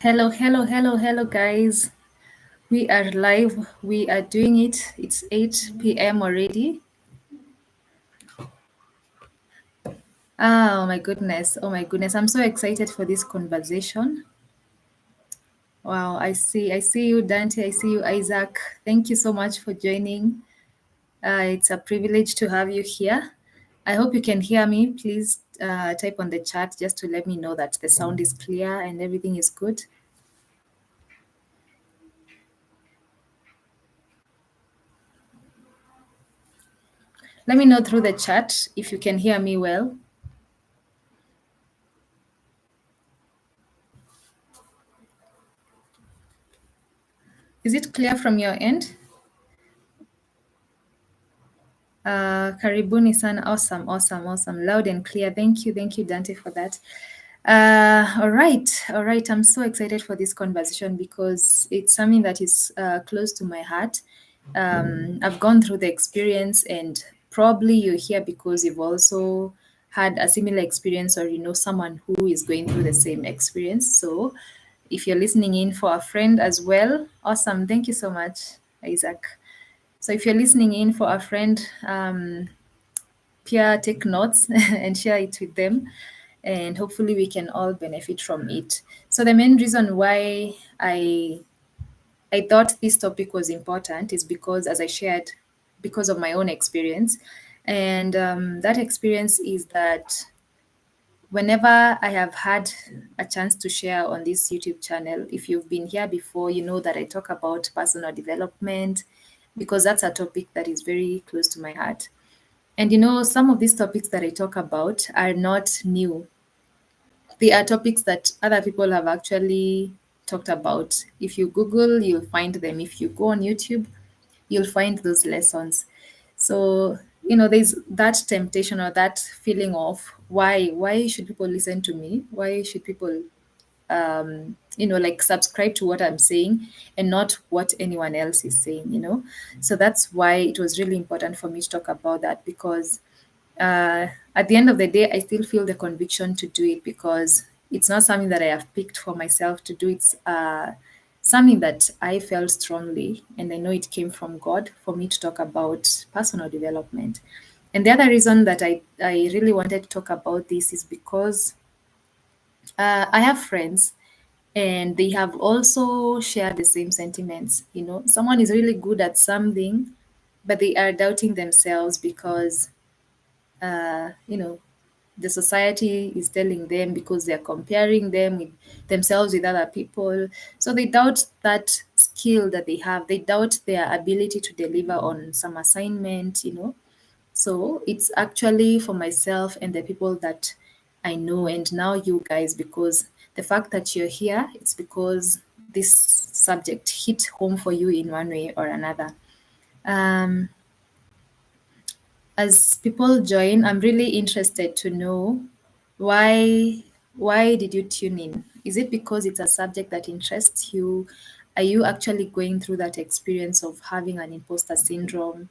Hello, hello, hello, hello, guys. We are live. We are doing it. It's 8 p.m. already. Oh my goodness. Oh my goodness. I'm so excited for this conversation. Wow. I see you, Dante. I see you, Isaac. Thank you so much for joining. It's a privilege to have you here. I hope you can hear me. Please type on the chat just to let me know that the sound is clear and everything is good. Let me know through the chat if you can hear me well. Is it clear from your end? Karibuni sana. Awesome, awesome, awesome. Loud and clear. Thank you, Dante, for that. All right. I'm so excited for this conversation because it's something that is close to my heart. I've gone through the experience, and probably you're here because you've also had a similar experience, or you know someone who is going through the same experience. So, if you're listening in for a friend as well, awesome. Thank you so much, Isaac. So, if you're listening in for a friend, Pia, take notes and share it with them, and hopefully we can all benefit from it. So the main reason why I thought this topic was important is because, as I shared, because of my own experience, and that experience is that whenever I have had a chance to share on this YouTube channel, if you've been here before, you know that I talk about personal development because that's a topic that is very close to my heart. And you know, some of these topics that I talk about are not new. They are topics that other people have actually talked about. If you Google, you'll find them. If you go on YouTube, you'll find those lessons. So, you know, there's that temptation or that feeling of why should people listen to me? Why should people you know, like subscribe to what I'm saying and not what anyone else is saying, you know? So that's why it was really important for me to talk about that because at the end of the day, I still feel the conviction to do it because it's not something that I have picked for myself to do. It's something that I felt strongly, and I know it came from God for me to talk about personal development. And the other reason that I really wanted to talk about this is because I have friends and they have also shared the same sentiments. You know, someone is really good at something, but they are doubting themselves because you know, the society is telling them because they're comparing them with themselves with other people. So they doubt that skill that they have. They doubt their ability to deliver on some assignment, you know. So it's actually for myself and the people that I know, and now you guys, because the fact that you're here, it's because this subject hit home for you in one way or another. Um, as people join, I'm really interested to know why why did you tune in? Is it because it's a subject that interests you? Are you actually going through that experience of having an imposter syndrome?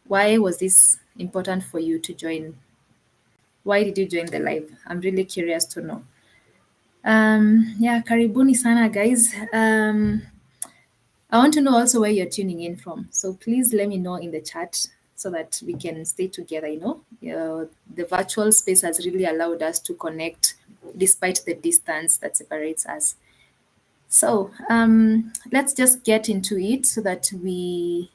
Why was this important for you to join? Why did you join the live? I'm really curious to know. Yeah, karibuni sana guys. I want to know also where you're tuning in from. So please let me know in the chat so that we can stay together. You know, the virtual space has really allowed us to connect despite the distance that separates us. So let's just get into it so that we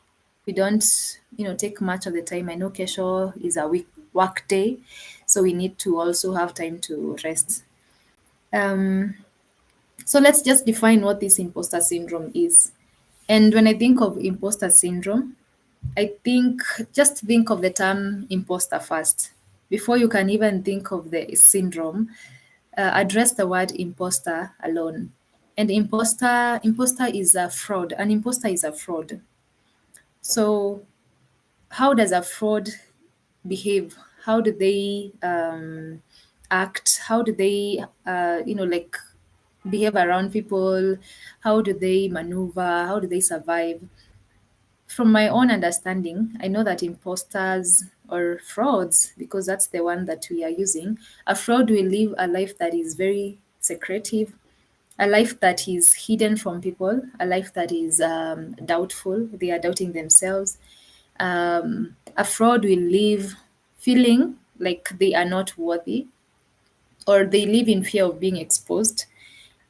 don't, you know, take much of the time. I know Kesho is a work day, so we need to also have time to rest. Um, so let's just define what this imposter syndrome is. And when I think of imposter syndrome, I think just think of the term imposter first. Before you can even think of the syndrome, address the word imposter alone. And imposter is a fraud. An imposter is a fraud. So how does a fraud behave? How do they act? How do they, you know, like behave around people? How do they maneuver? How do they survive? From my own understanding, I know that imposters or frauds, because that's the one that we are using, a fraud will live a life that is very secretive. a life that is hidden from people, a life that is doubtful. They are doubting themselves. A fraud will live feeling like they are not worthy, or they live in fear of being exposed.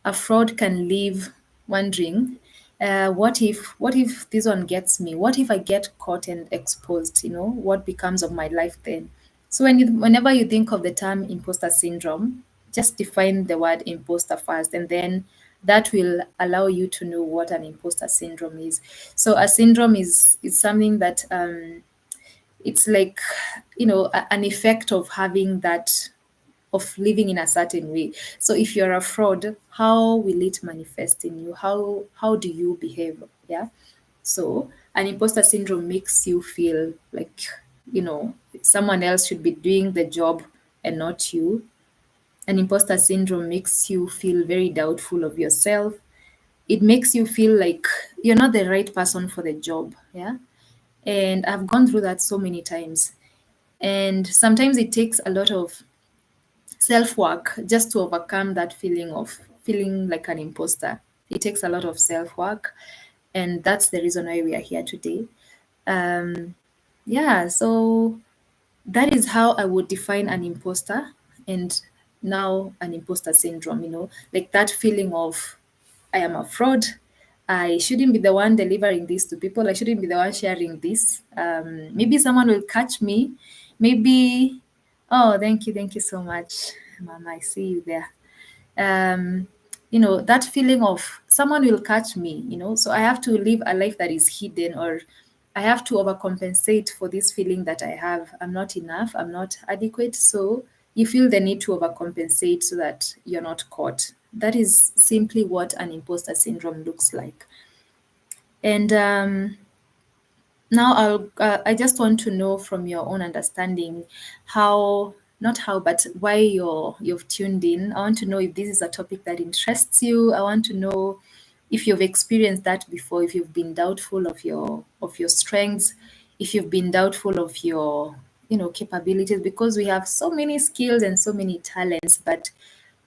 A fraud can live wondering, what if this one gets me? What if I get caught and exposed? What becomes of my life then? So whenever you think of the term imposter syndrome, just define the word imposter first, and then that will allow you to know what an imposter syndrome is. So a syndrome is something that it's like an effect of having that, of living in a certain way. So if you're a fraud, how will it manifest in you? How do you behave? Yeah. So an imposter syndrome makes you feel like, someone else should be doing the job and not you. An imposter syndrome makes you feel very doubtful of yourself. It makes you feel like you're not the right person for the job. Yeah. And I've gone through that so many times. And sometimes it takes a lot of self work just to overcome that feeling of feeling like an imposter. It takes a lot of self work, and that's the reason why we are here today. Um, yeah, so that is how I would define an imposter, and now an imposter syndrome, like that feeling of I am a fraud. I shouldn't be the one delivering this to people. I shouldn't be the one sharing this. Maybe someone will catch me. Maybe, oh, thank you so much, Mama. I see you there. Um, that feeling of someone will catch me, so I have to live a life that is hidden, or I have to overcompensate for this feeling that I have. I'm not enough, I'm not adequate. So you feel the need to overcompensate so that you're not caught. That is simply what an imposter syndrome looks like. And now I just want to know from your own understanding how, not how, but why you've tuned in. I want to know if this is a topic that interests you. I want to know if you've experienced that before, if you've been doubtful of your strengths, if you've been doubtful of your capabilities, because we have so many skills and so many talents, but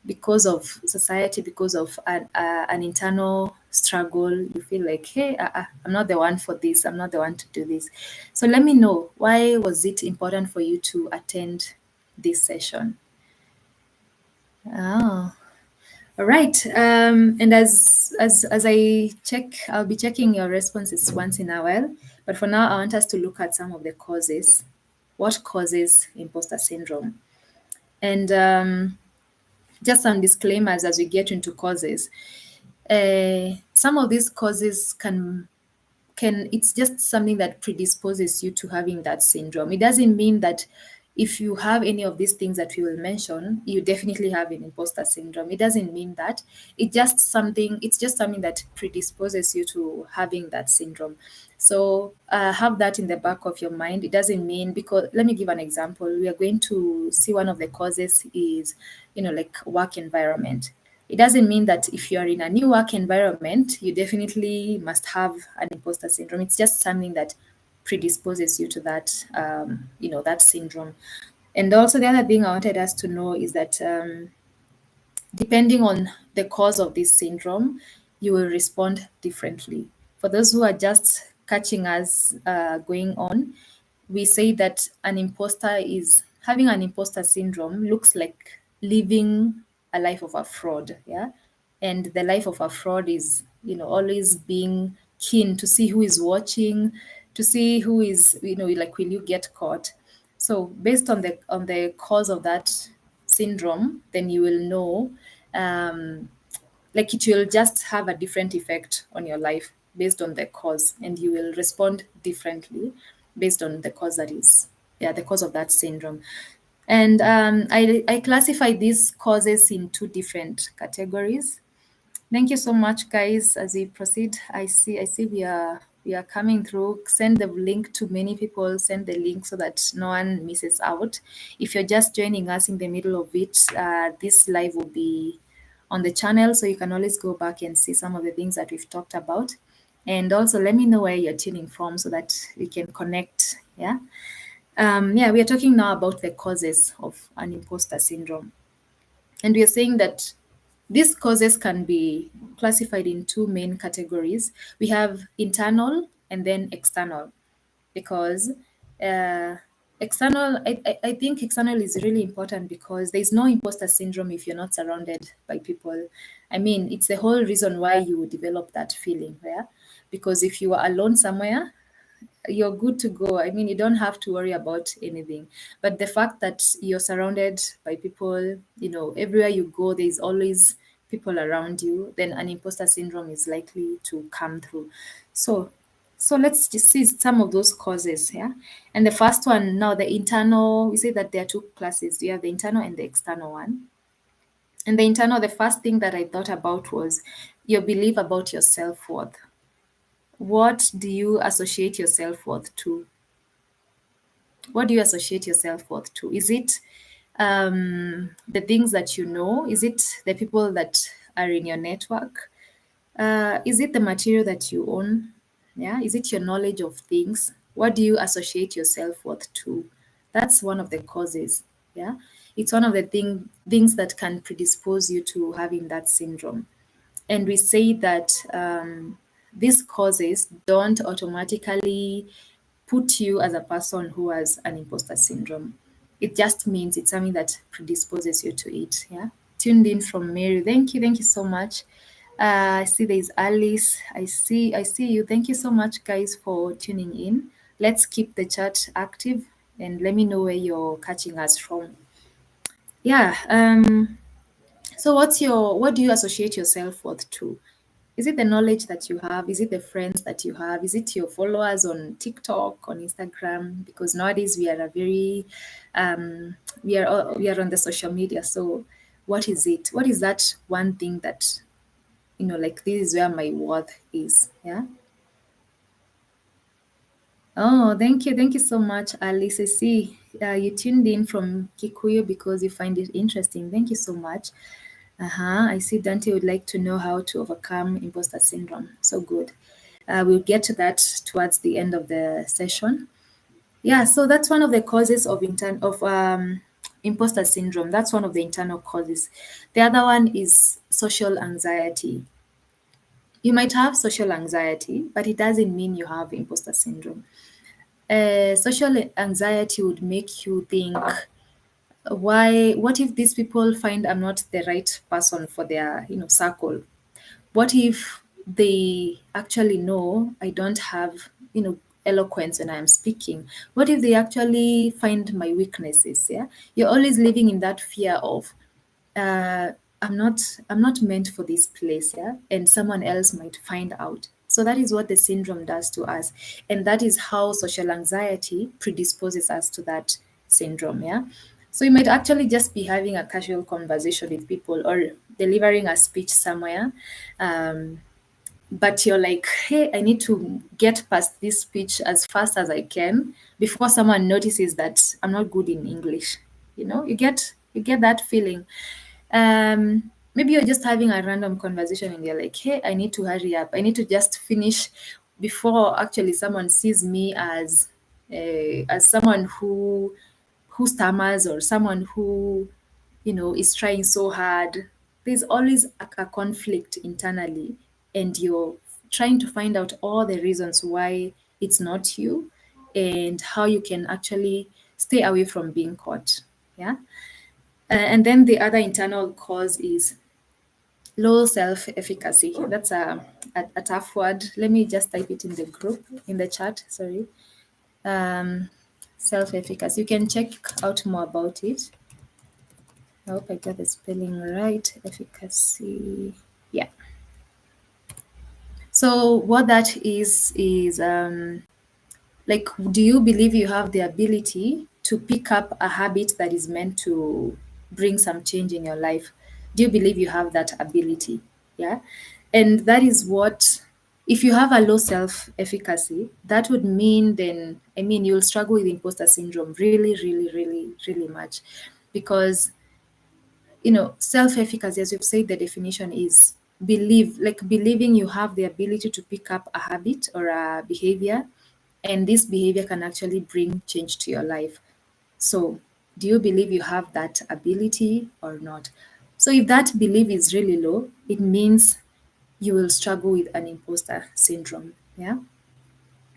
because of society, because of an internal struggle, you feel like, hey, I'm not the one for this, I'm not the one to do this. So let me know, why was it important for you to attend this session? Oh, all right. And as I check, I'll be checking your responses once in a while. But for now, I want us to look at some of the causes. What causes imposter syndrome? And just some disclaimers as we get into causes. Some of these causes can it's just something that predisposes you to having that syndrome. It doesn't mean that if you have any of these things that we will mention, you definitely have an imposter syndrome. It doesn't mean that. It's just something that predisposes you to having that syndrome. So have that in the back of your mind. It doesn't mean, because let me give an example. We are going to see one of the causes is, like work environment. It doesn't mean that if you are in a new work environment, you definitely must have an imposter syndrome. It's just something that predisposes you to that, that syndrome. And also, the other thing I wanted us to know is that depending on the cause of this syndrome, you will respond differently. For those who are just catching us going on, we say that having an imposter syndrome looks like living a life of a fraud. Yeah. And the life of a fraud is, always being keen to see who is watching, to see who is, like, will you get caught? So based on the cause of that syndrome, then you will know, like, it will just have a different effect on your life based on the cause, and you will respond differently based on the cause, that is, yeah, the cause of that syndrome. And I classify these causes in two different categories. Thank you so much, guys. As we proceed, I see we are coming through. Send the link to many people. Send the link so that no one misses out. If you're just joining us in the middle of it, this live will be on the channel, so you can always go back and see some of the things that we've talked about. And also, let me know where you're tuning from so that we can connect. Yeah. We are talking now about the causes of an imposter syndrome, and we are saying that These causes can be classified in two main categories. We have internal and then external, because uh, external, I think external is really important because there's no imposter syndrome if you're not surrounded by people. I mean, it's the whole reason why you develop that feeling, yeah? Because if you are alone somewhere, you're good to go. I mean, you don't have to worry about anything. But the fact that you're surrounded by people, everywhere you go, there's always people around you, then an imposter syndrome is likely to come through. So, so let's just see some of those causes, yeah. And the first one now, the internal. We say that there are two classes. You have the internal and the external one. And the internal, the first thing that I thought about was your belief about your self worth. What do you associate your self worth to? What do you associate your self-worth to? Is it the things that you know? Is it the people that are in your network? Is it the material that you own? Yeah. Is it your knowledge of things? What do you associate your self-worth to? That's one of the causes. Yeah. It's one of the things that can predispose you to having that syndrome. And we say that these causes don't automatically put you as a person who has an imposter syndrome. It just means it's something that predisposes you to it. Yeah. Tuned in from Mary. Thank you so much. I see there's Alice. I see you. Thank you so much, guys, for tuning in. Let's keep the chat active and let me know where you're catching us from. Yeah. So what do you associate your self-worth to? Is it the knowledge that you have? Is it the friends that you have? Is it your followers on TikTok, on Instagram? Because nowadays we are a very we are on the social media. So what is it? What is that one thing that like this is where my worth is? Yeah. Oh, thank you so much, Alice. I see you tuned in from Kikuyu because you find it interesting. Thank you so much. I see Dante would like to know how to overcome imposter syndrome. So good. We'll get to that towards the end of the session. Yeah, so that's one of the causes of imposter syndrome. That's one of the internal causes. The other one is social anxiety. You might have social anxiety, but it doesn't mean you have imposter syndrome. Social anxiety would make you think, what if these people find I'm not the right person for their circle? What if they actually know I don't have eloquence when I'm speaking? What if they actually find my weaknesses? Yeah, you're always living in that fear of uh, I'm not meant for this place, yeah, and someone else might find out. So that is what the syndrome does to us, and that is how social anxiety predisposes us to that syndrome. Yeah, so you might actually just be having a casual conversation with people or delivering a speech somewhere, um, but you're like, hey, I need to get past this speech as fast as I can before someone notices that I'm not good in English. You get that feeling. Maybe you're just having a random conversation and you're like, hey, I need to hurry up. I need to just finish before actually someone sees me as someone who stammers or someone who is trying so hard. There's always a conflict internally, and you're trying to find out all the reasons why it's not you and how you can actually stay away from being caught. Yeah. And then the other internal cause is low self efficacy. That's a tough word. Let me just type it in the group, in the chat. Sorry. Um, Self efficacy. You can check out more about it. I hope I got the spelling right. Efficacy. Yeah. So what that is like, do you believe you have the ability to pick up a habit that is meant to bring some change in your life? Do you believe you have that ability? Yeah. And that is what, if you have a low self efficacy, that would mean then, I mean, you'll struggle with imposter syndrome really, really, really, really much, because self-efficacy, as you've said, the definition is believing you have the ability to pick up a habit or a behavior, and this behavior can actually bring change to your life. So do you believe you have that ability or not? So if that belief is really low, it means you will struggle with an imposter syndrome. Yeah.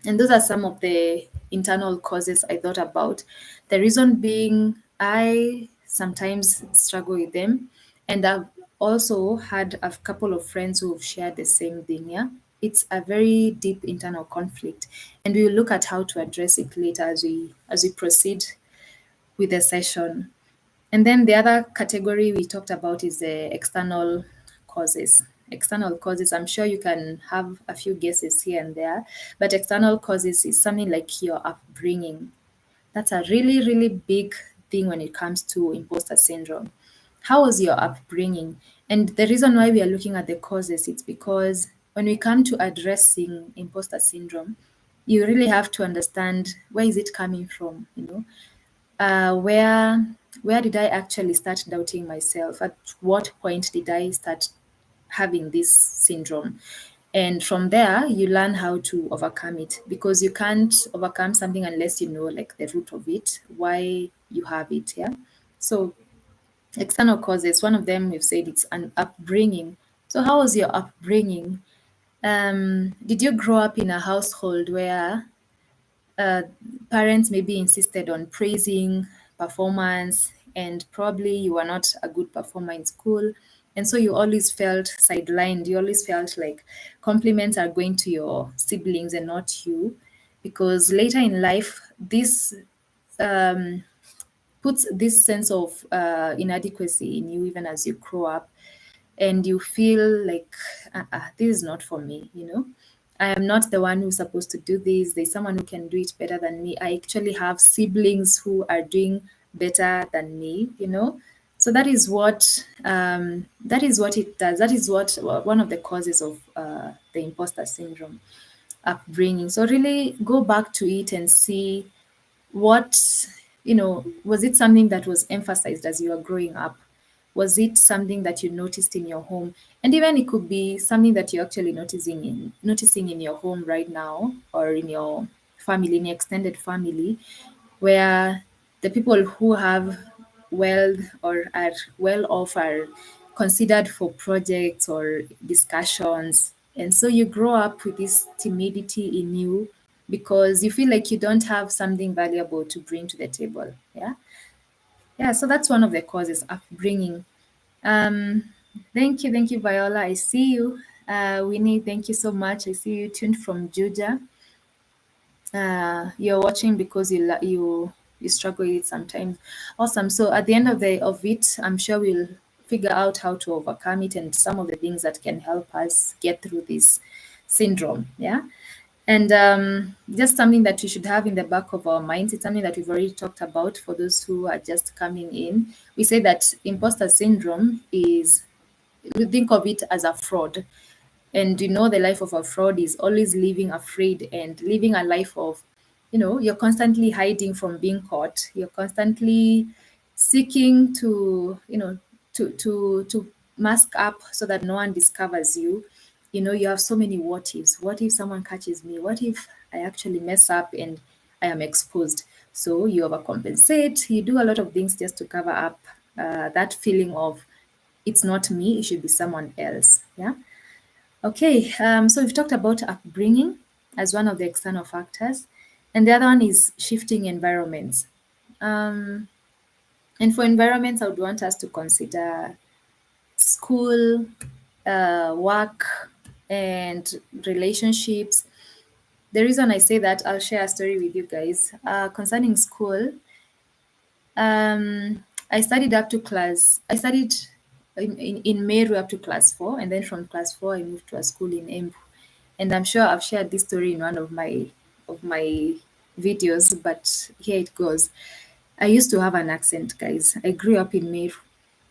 And those are some of the internal causes I thought about. The reason being, I sometimes struggle with them. And I've also had a couple of friends who have shared the same thing. Yeah. It's a very deep internal conflict. And we will look at how to address it later as we proceed with the session. And then the other category we talked about is the external causes. External causes, I'm sure you can have a few guesses here and there, but external causes is something like your upbringing. That's a really, really big thing when it comes to imposter syndrome. How was your upbringing? And the reason why we are looking at the causes, it's because when we come to addressing imposter syndrome, you really have to understand where is it coming from, where did I actually start doubting myself? At what point did I start having this syndrome? And from there, you learn how to overcome it, because you can't overcome something unless you know like the root of it, why you have it. Yeah. So external causes, one of them we've said it's an upbringing. So how was your upbringing? Did you grow up in a household where uh, parents maybe insisted on praising performance, and probably you were not a good performer in school, and so you always felt sidelined, you always felt like compliments are going to your siblings and not you, because later in life this um, puts this sense of inadequacy in you even as you grow up, and you feel like this is not for me, I am not the one who's supposed to do this. There's someone who can do it better than me. I actually have siblings who are doing better than me, so that is what it does. That is what one of the causes of the imposter syndrome, upbringing. So really go back to it and see what, was it something that was emphasized as you were growing up? Was it something that you noticed in your home? And even it could be something that you're actually noticing in your home right now, or in your family, in your extended family, where the people who have wealth or are well off are considered for projects or discussions. And so you grow up with this timidity in you because you feel like you don't have something valuable to bring to the table. Yeah. Yeah. So that's one of the causes, upbringing. Um, thank you, Viola. I see you. Winnie, thank you so much. I see you tuned from Juja. You're watching because you struggle with it sometimes. Awesome. So at the end of it, I'm sure we'll figure out how to overcome it and some of the things that can help us get through this syndrome. Yeah. And just something that we should have in the back of our minds. It's something that we've already talked about for those who are just coming in. We say that imposter syndrome is, we think of it as a fraud. And the life of a fraud is always living afraid and living a life of, you're constantly hiding from being caught. You're constantly seeking to, to mask up so that no one discovers you. You have so many what ifs. What if someone catches me? What if I actually mess up and I am exposed? So you overcompensate. You do a lot of things just to cover up that feeling of, it's not me, it should be someone else. Yeah. Okay, so we've talked about upbringing as one of the external factors, and the other one is shifting environments. Um, and for environments, I would want us to consider school, work, and relationships. The reason I say that, I'll share a story with you guys. Concerning school, I studied in Meru up to class 4, and then from class 4, I moved to a school in Embu. And I'm sure I've shared this story in one of my videos, but here it goes. I used to have an accent, guys. I grew up in Meru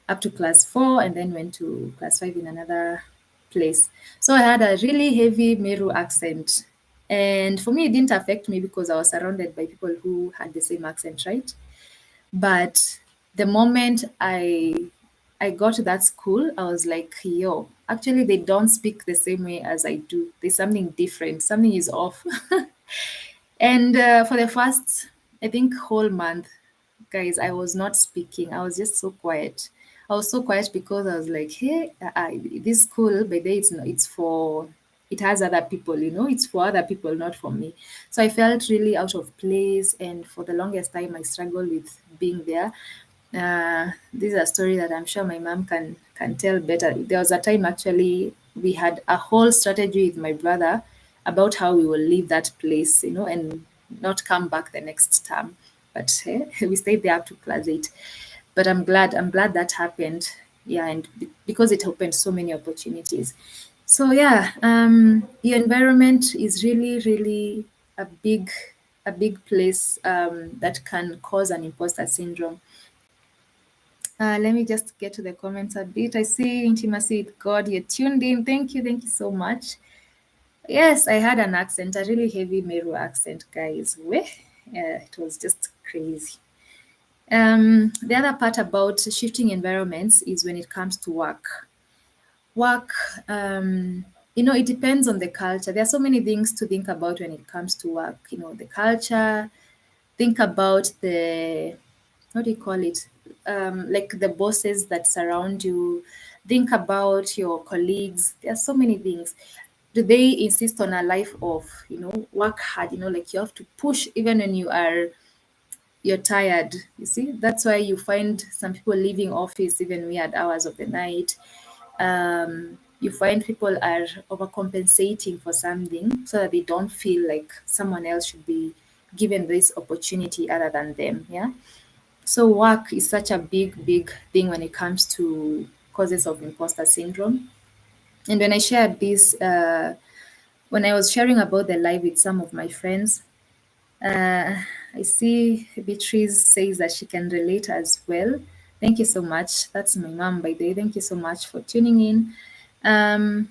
up to class 4, and then went to class 5 in another place. So I had a really heavy Meru accent. And for me, it didn't affect me because I was surrounded by people who had the same accent, right? But the moment I got to that school, I was like, yo, actually they don't speak the same way as I do. There's something different. Something is off. And for the first, I think, whole month, guys, I was not speaking. I was just so quiet. I was so quiet because I was like, hey, this school, by the way, it's for, it has other people, it's for other people, not for me. So I felt really out of place. And for the longest time, I struggled with being there. This is a story that I'm sure my mom can tell better. There was a time actually we had a whole strategy with my brother about how we will leave that place, and not come back the next term. But we stayed there up to class 8. But I'm glad that happened. Yeah, and because it opened so many opportunities. So yeah, your environment is really, really a big a big place that can cause an imposter syndrome. Let me just get to the comments a bit. I see intimacy with God. You're tuned in. Thank you so much. Yes, I had an accent, a really heavy Meru accent, guys. It was just crazy. The other part about shifting environments is when it comes to work. Work, it depends on the culture. There are so many things to think about when it comes to work. The culture, think about the, what do you call it? Like the bosses that surround you. Think about your colleagues. There are so many things. Do they insist on a life of, work hard, like you have to push even when you're tired. You see, that's why you find some people leaving office even weird hours of the night. You find people are overcompensating for something so that they don't feel like someone else should be given this opportunity other than them. Yeah. So work is such a big thing when it comes to causes of imposter syndrome. And when I shared this, when I was sharing about the live with some of my friends, I see Beatrice says that she can relate as well. Thank you so much. That's my mom, by the way. Thank you so much for tuning in. Um,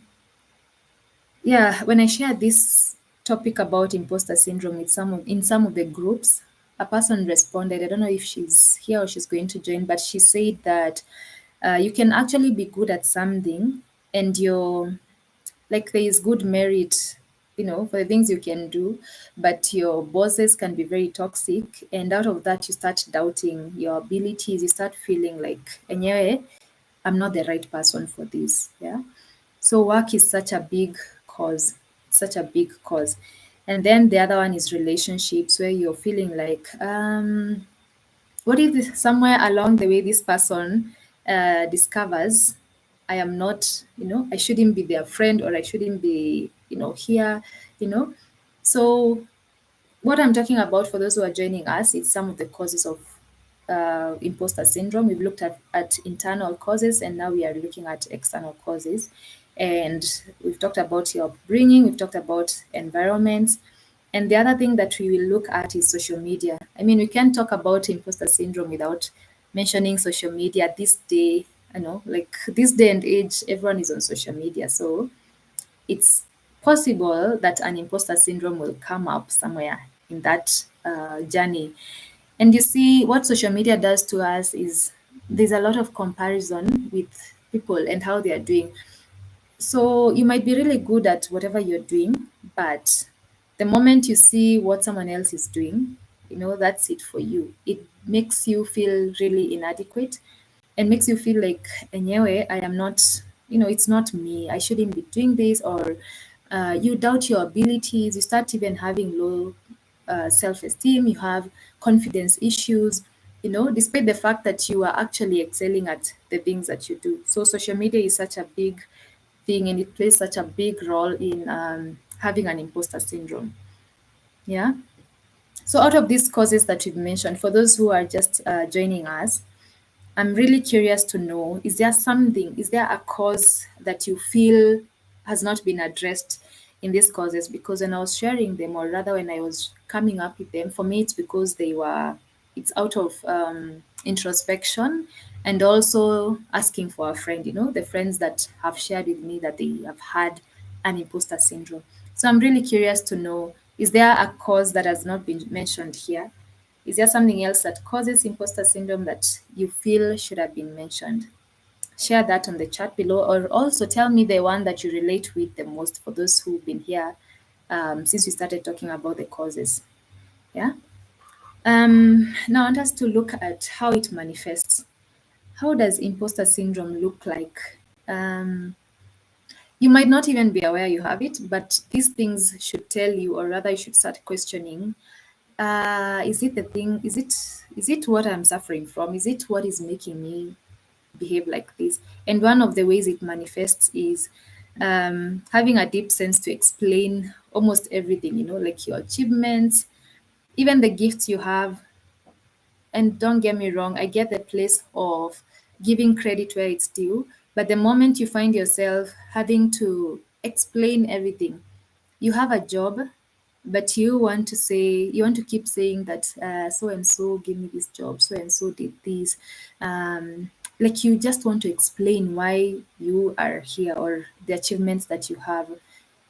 yeah, when I shared this topic about imposter syndrome with in some of the groups, a person responded. I don't know if she's here or she's going to join, but she said that you can actually be good at something, and you're like, there is good merit, for the things you can do, but your bosses can be very toxic, and out of that you start doubting your abilities. You start feeling like, anyway, I'm not the right person for this. Yeah. So work is such a big cause, such a big cause. And then the other one is relationships, where you're feeling like, what if somewhere along the way this person discovers I am not, I shouldn't be their friend, or I shouldn't be, here, you know. So what I'm talking about, for those who are joining us, is some of the causes of imposter syndrome. We've looked at internal causes, and now we are looking at external causes. And we've talked about your upbringing, we've talked about environments. And the other thing that we will look at is social media. I mean, we can't talk about imposter syndrome without mentioning social media this day. Like this day and age, everyone is on social media. So it's possible that an imposter syndrome will come up somewhere in that journey. And you see, what social media does to us is there's a lot of comparison with people and how they are doing. So you might be really good at whatever you're doing, but the moment you see what someone else is doing, that's it for you. It makes you feel really inadequate, and makes you feel like, anyway, I am not, it's not me. I shouldn't be doing this, or you doubt your abilities. You start even having low self-esteem. You have confidence issues, despite the fact that you are actually excelling at the things that you do. So social media is such a big thing, and it plays such a big role in having an imposter syndrome. Yeah. So out of these causes that we've mentioned, for those who are just joining us, I'm really curious to know, is there a cause that you feel has not been addressed in these causes? Because when I was sharing them, or rather when I was coming up with them, for me, it's because it's out of introspection, and also asking for a friend, the friends that have shared with me that they have had an imposter syndrome. So I'm really curious to know, is there a cause that has not been mentioned here? Is there something else that causes imposter syndrome that you feel should have been mentioned? Share that on the chat below, or also tell me the one that you relate with the most, for those who've been here since we started talking about the causes. Yeah. Now I want us to look at how it manifests. How does imposter syndrome look like? You might not even be aware you have it, but these things should tell you, or rather, you should start questioning. Is it the thing? Is it what I'm suffering from? Is it what is making me behave like this? And one of the ways it manifests is having a deep sense to explain almost everything. Like your achievements, even the gifts you have. And don't get me wrong, I get the place of giving credit where it's due, but the moment you find yourself having to explain everything, you have a job, but you want to keep saying that so and so gave me this job, so and so did this. Like you just want to explain why you are here or the achievements that you have.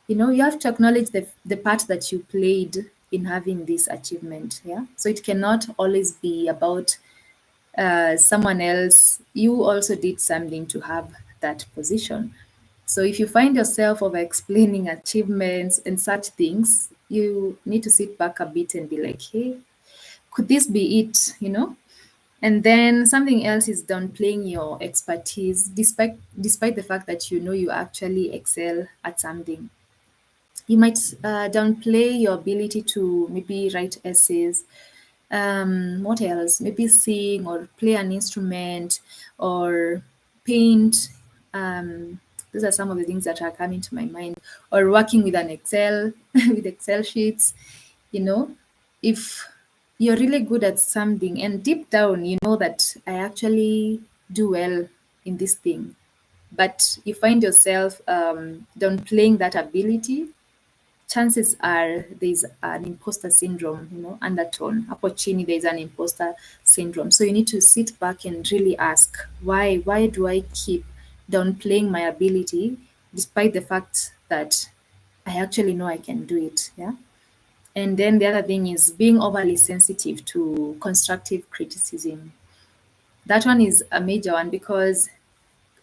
You have to acknowledge the part that you played in having this achievement. Yeah. So it cannot always be about someone else. You also did something to have that position. So if you find yourself over explaining achievements and such things, you need to sit back a bit and be like, hey, could this be it? And then something else is downplaying your expertise, despite the fact that you actually excel at something. You might downplay your ability to maybe write essays. What else? Maybe sing or play an instrument or paint. Those are some of the things that are coming to my mind. Or working with an Excel, with Excel sheets. You know, if you're really good at something and deep down you know that I actually do well in this thing, but you find yourself downplaying that ability, chances are there's an imposter syndrome, undertone. Hapo chini there's an imposter syndrome. So you need to sit back and really ask, why do I keep downplaying my ability despite the fact that I actually know I can do it? Yeah. And then the other thing is being overly sensitive to constructive criticism. That one is a major one because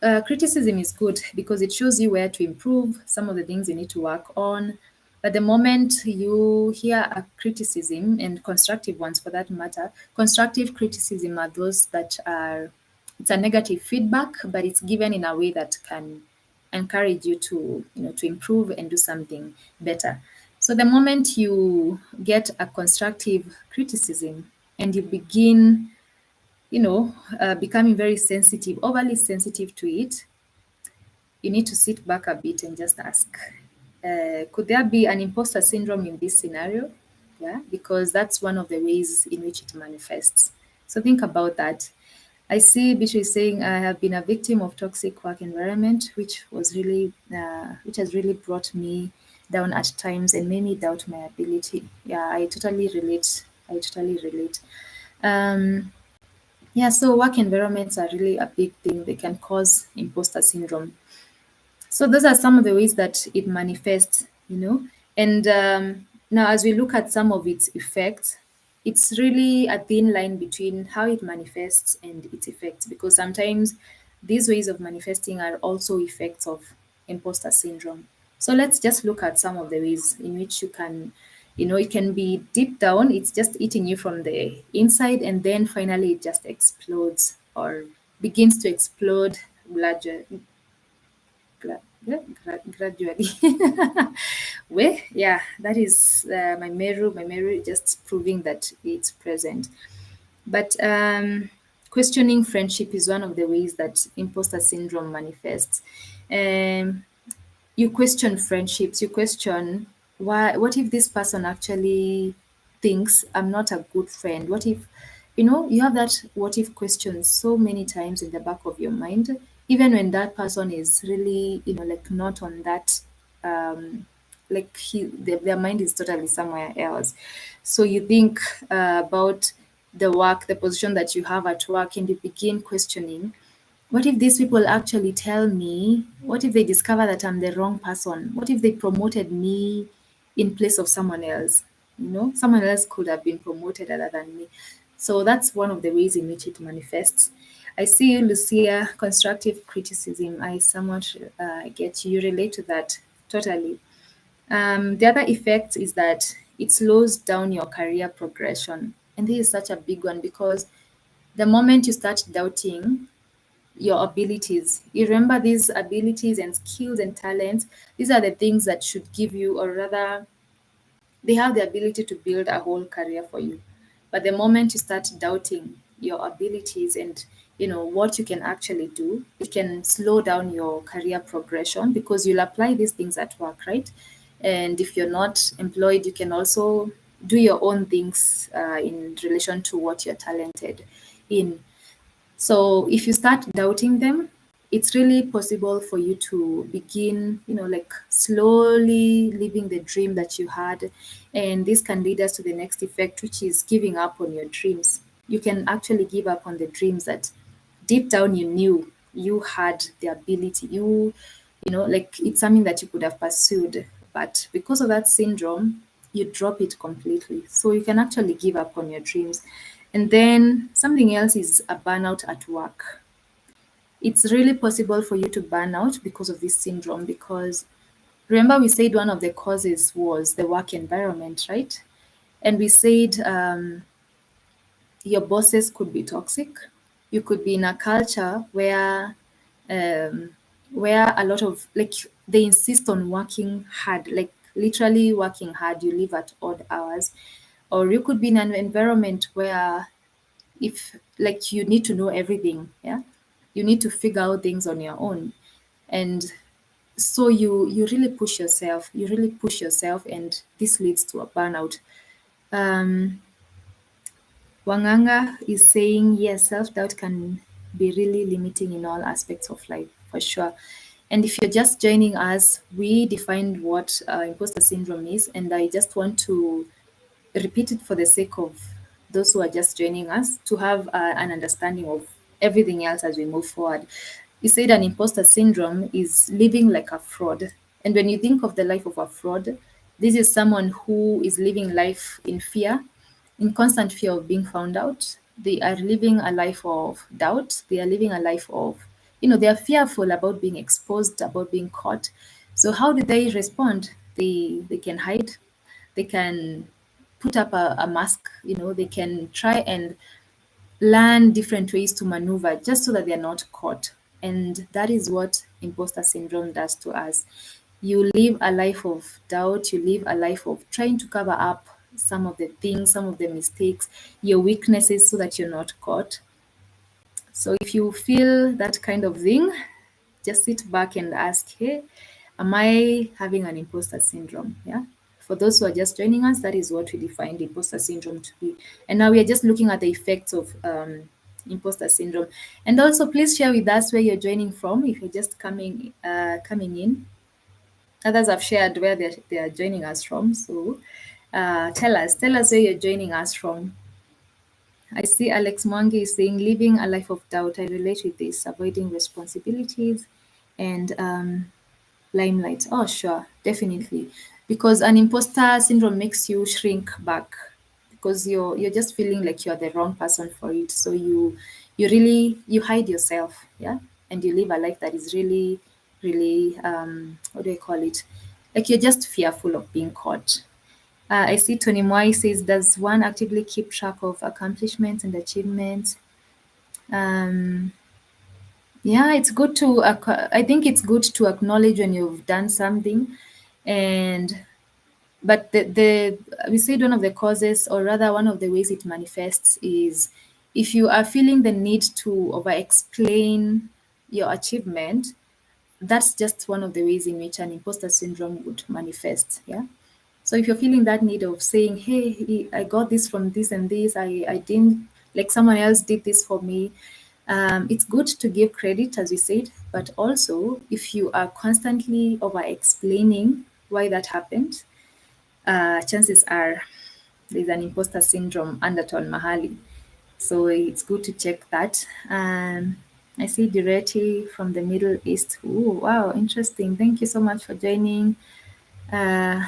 criticism is good because it shows you where to improve, some of the things you need to work on. But the moment you hear a criticism, and constructive ones for that matter, constructive criticism are those that are, it's a negative feedback, but it's given in a way that can encourage you to improve and do something better. So the moment you get a constructive criticism and you begin becoming very sensitive, overly sensitive to it, you need to sit back a bit and just ask, could there be an imposter syndrome in this scenario? Yeah, because that's one of the ways in which it manifests. So think about that. I see Beatrice saying, I have been a victim of toxic work environment, which has really brought me down at times and made me doubt my ability. Yeah, I totally relate. Yeah, so work environments are really a big thing. They can cause imposter syndrome. So those are some of the ways that it manifests. And now as we look at some of its effects, it's really a thin line between how it manifests and its effects, because sometimes these ways of manifesting are also effects of imposter syndrome. So let's just look at some of the ways in which it can be deep down, it's just eating you from the inside, and then finally it just explodes or begins to explode gradually. Well, yeah, that is my Meru. My Meru just proving that it's present. But questioning friendship is one of the ways that imposter syndrome manifests. Um, you question friendships, you question, what if this person actually thinks I'm not a good friend? What if, you have that what if question so many times in the back of your mind, even when that person is really, like not on that, like their mind is totally somewhere else. So you think about the work, the position that you have at work, and you begin questioning, what if these people actually tell me? What if they discover that I'm the wrong person? What if they promoted me in place of someone else? Someone else could have been promoted other than me. So that's one of the ways in which it manifests. I see you, Lucia, constructive criticism. I somewhat get you. You relate to that totally. The other effect is that it slows down your career progression. And this is such a big one because the moment you start doubting your abilities. You remember these abilities and skills and talents, these are the things that should give you, or rather, they have the ability to build a whole career for you. But the moment you start doubting your abilities and what you can actually do, it can slow down your career progression, because you'll apply these things at work, right? And if you're not employed, you can also do your own things in relation to what you're talented in. So if you start doubting them, it's really possible for you to begin, like slowly living the dream that you had. And this can lead us to the next effect, which is giving up on your dreams. You can actually give up on the dreams that deep down you knew you had the ability. Like it's something that you could have pursued. But because of that syndrome, you drop it completely. So you can actually give up on your dreams. And then something else is a burnout at work. It's really possible for you to burn out because of this syndrome, because remember we said one of the causes was the work environment, right? And we said your bosses could be toxic. You could be in a culture um, where a lot of, like, they insist on working hard, like literally working hard. You live at odd hours, or you could be in an environment where, if, like, you need to know everything, yeah, you need to figure out things on your own. And so you really push yourself, and this leads to a burnout. um Wanganga is saying, yes, self-doubt can be really limiting in all aspects of life, for sure. And if you're just joining us, we defined what imposter syndrome is, and I just want to repeat it for the sake of those who are just joining us, to have an understanding of everything else as we move forward. You said an imposter syndrome is living like a fraud. And when you think of the life of a fraud, this is someone who is living life in fear, in constant fear of being found out. They are living a life of doubt. They are living a life of, they are fearful about being exposed, about being caught. So how do they respond? They can hide, they can put up a mask, they can try and learn different ways to maneuver just so that they're not caught. And that is what imposter syndrome does to us. You live a life of doubt, you live a life of trying to cover up some of the things, some of the mistakes, your weaknesses, so that you're not caught. So if you feel that kind of thing, just sit back and ask, hey, am I having an imposter syndrome? Yeah. For those who are just joining us, that is what we defined imposter syndrome to be. And now we are just looking at the effects of imposter syndrome. And also, please share with us where you're joining from. If you're just coming in, others have shared where they are joining us from. So tell us where you're joining us from. I see Alex Mwangi is saying, living a life of doubt. I relate with this, avoiding responsibilities and limelight. Oh, sure, definitely. Because an imposter syndrome makes you shrink back, because you're just feeling like you're the wrong person for it. So you hide yourself, yeah, and you live a life that is really, really what do I call it? Like, you're just fearful of being caught. I see Tony Mwai says, does one actively keep track of accomplishments and achievements? Um, yeah, it's good to, I think it's good to acknowledge when you've done something. And, but we said one of the causes, or rather one of the ways it manifests, is if you are feeling the need to over explain your achievement, that's just one of the ways in which an imposter syndrome would manifest. Yeah. So if you're feeling that need of saying, hey, I got this from this and this, I didn't, like, someone else did this for me, it's good to give credit, as we said, but also if you are constantly over explaining why that happened, chances are there's an imposter syndrome undertone mahali. So it's good to check that. I see Dureti from the Middle East. Oh, wow, interesting. Thank you so much for joining. Uh,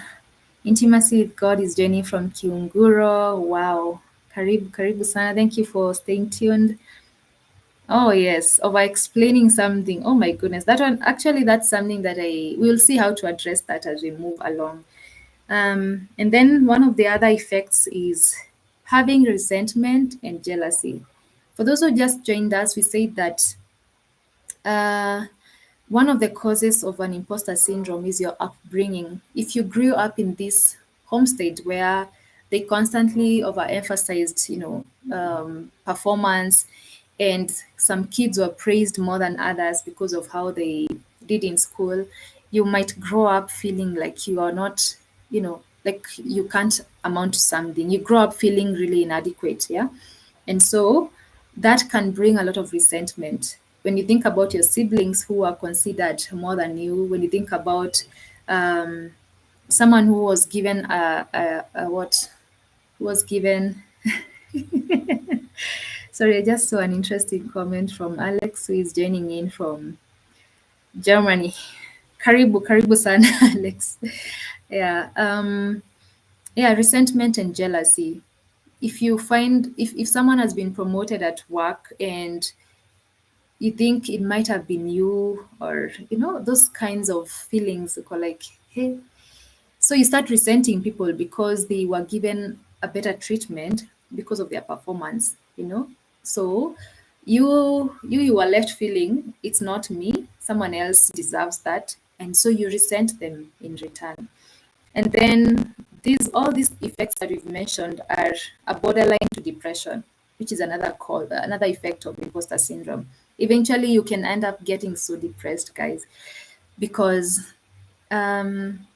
Intimacy with God is joining from Kiunguro. Wow. Karibu sana. Thank you for staying tuned. Oh yes, over explaining something. Oh my goodness. That one, actually, that's something that we'll see how to address that as we move along. And then one of the other effects is having resentment and jealousy. For those who just joined us, we said that Uh, One of the causes of an imposter syndrome is your upbringing. If you grew up in this homestead where they constantly overemphasized, performance, and some kids were praised more than others because of how they did in school, you might grow up feeling like you are not, like you can't amount to something. You grow up feeling really inadequate, yeah? And so that can bring a lot of resentment. When you think about your siblings who are considered more than you, when you think about um, someone who was given a what was given. Sorry, I just saw an interesting comment from Alex, who is joining in from Germany. Karibu, karibu sana, Alex. Yeah, yeah, resentment and jealousy. If you find if someone has been promoted at work and you think it might have been you, or those kinds of feelings go like, hey, so you start resenting people because they were given a better treatment because of their performance. So you are left feeling it's not me, someone else deserves that, and so you resent them in return. And then all these effects that we've mentioned are a borderline to depression, which is another effect of imposter syndrome. Eventually, you can end up getting so depressed, guys, because um,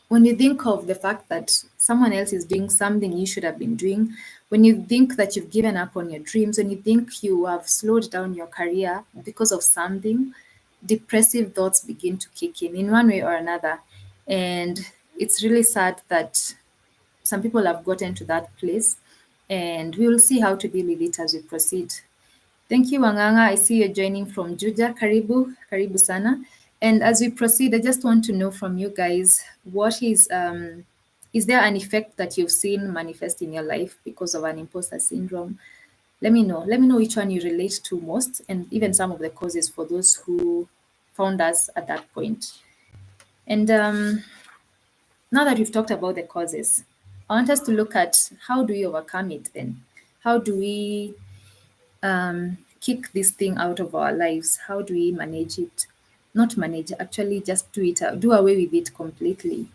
when you think of the fact that someone else is doing something you should have been doing, when you think that you've given up on your dreams, when you think you have slowed down your career because of something, depressive thoughts begin to kick in one way or another. And it's really sad that some people have gotten to that place, and we will see how to deal with it as we proceed. Thank you, Wanganga. I see you're joining from Juja. Karibu, karibu sana. And as we proceed, I just want to know from you guys, is there an effect that you've seen manifest in your life because of an imposter syndrome? Let me know. Let me know which one you relate to most, and even some of the causes for those who found us at that point. And now that we've talked about the causes, I want us to look at how do we overcome it then? How do we kick this thing out of our lives? How do we manage it? Not manage, actually, just do it, do away with it completely.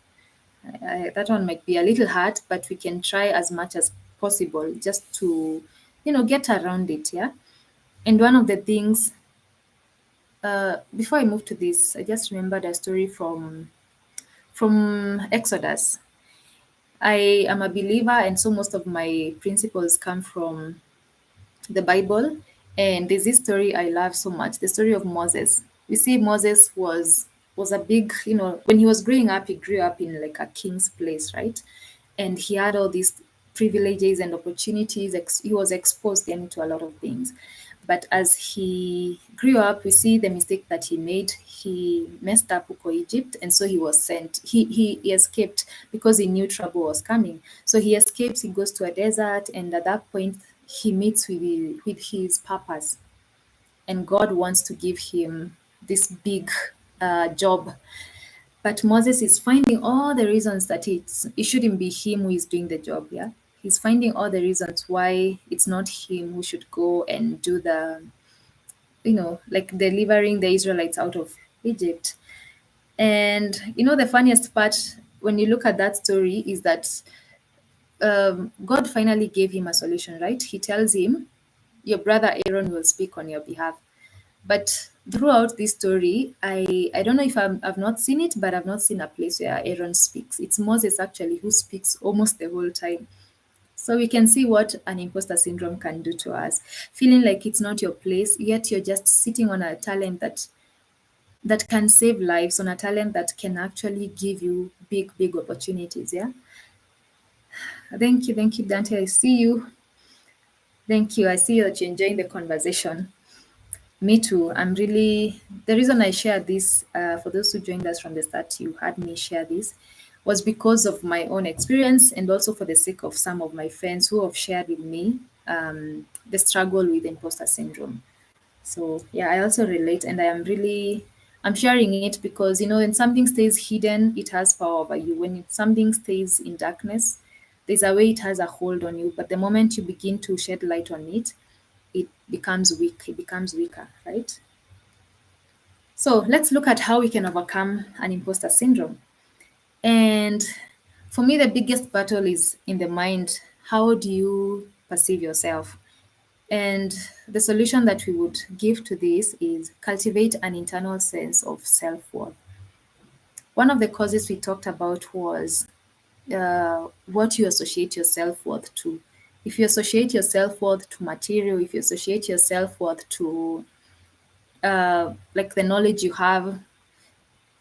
That one might be a little hard, but we can try as much as possible just to, get around it. Yeah. And one of the things, before I move to this, I just remembered a story from Exodus. I am a believer, and so most of my principles come from the Bible. And there's this story I love so much, the story of Moses. We see Moses was a big, when he was growing up, he grew up in like a king's place, right? And he had all these privileges and opportunities. He was exposed then to a lot of things. But as he grew up, we see the mistake that he made. He messed up Uko Egypt, and so he was sent. He escaped because he knew trouble was coming. So he escapes, he goes to a desert, and at that point, he meets with his purpose. And God wants to give him this big job. But Moses is finding all the reasons that it shouldn't be him who is doing the job, yeah? He's finding all the reasons why it's not him who should go and do like delivering the Israelites out of Egypt. And the funniest part when you look at that story is that God finally gave him a solution, right? He tells him, your brother Aaron will speak on your behalf. But throughout this story, I don't know if I've not seen it, but I've not seen a place where Aaron speaks. It's Moses actually who speaks almost the whole time. So we can see what an imposter syndrome can do to us. Feeling like it's not your place, yet you're just sitting on a talent that can save lives, on a talent that can actually give you big, big opportunities. Yeah. Thank you, Dante. I see you. Thank you. I see that you're enjoying the conversation. Me too. The reason I share this, for those who joined us from the start, you had me share this, was because of my own experience and also for the sake of some of my friends who have shared with me the struggle with imposter syndrome. So yeah, I also relate, and I'm sharing it because when something stays hidden, it has power over you. When something stays in darkness, there's a way it has a hold on you. But the moment you begin to shed light on it, it becomes weak. It becomes weaker, right? So let's look at how we can overcome an imposter syndrome. And for me, the biggest battle is in the mind. How do you perceive yourself? And the solution that we would give to this is cultivate an internal sense of self worth. One of the causes we talked about was what you associate your self worth to. If you associate your self worth to material, if you associate your self worth to like the knowledge you have,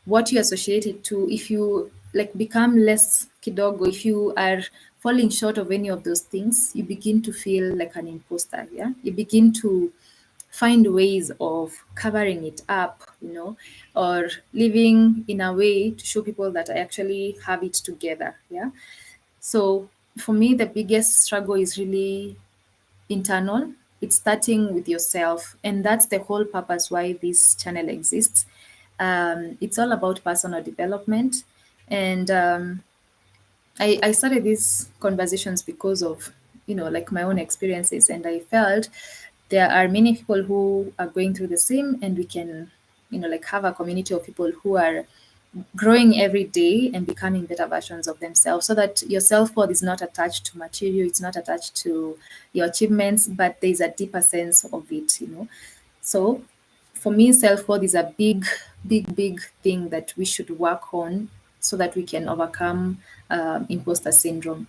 what you associate it to, if you like become less kidogo, if you are falling short of any of those things, you begin to feel like an imposter. Yeah, you begin to find ways of covering it up, or living in a way to show people that I actually have it together. Yeah. So for me, the biggest struggle is really internal. It's starting with yourself, and that's the whole purpose why this channel exists. It's all about personal development, and I started these conversations because of like my own experiences, and I felt there are many people who are going through the same, and we can like have a community of people who are growing every day and becoming better versions of themselves, so that your self-worth is not attached to material, it's not attached to your achievements, but there's a deeper sense of it. So for me, self-worth is a big thing that we should work on so that we can overcome imposter syndrome.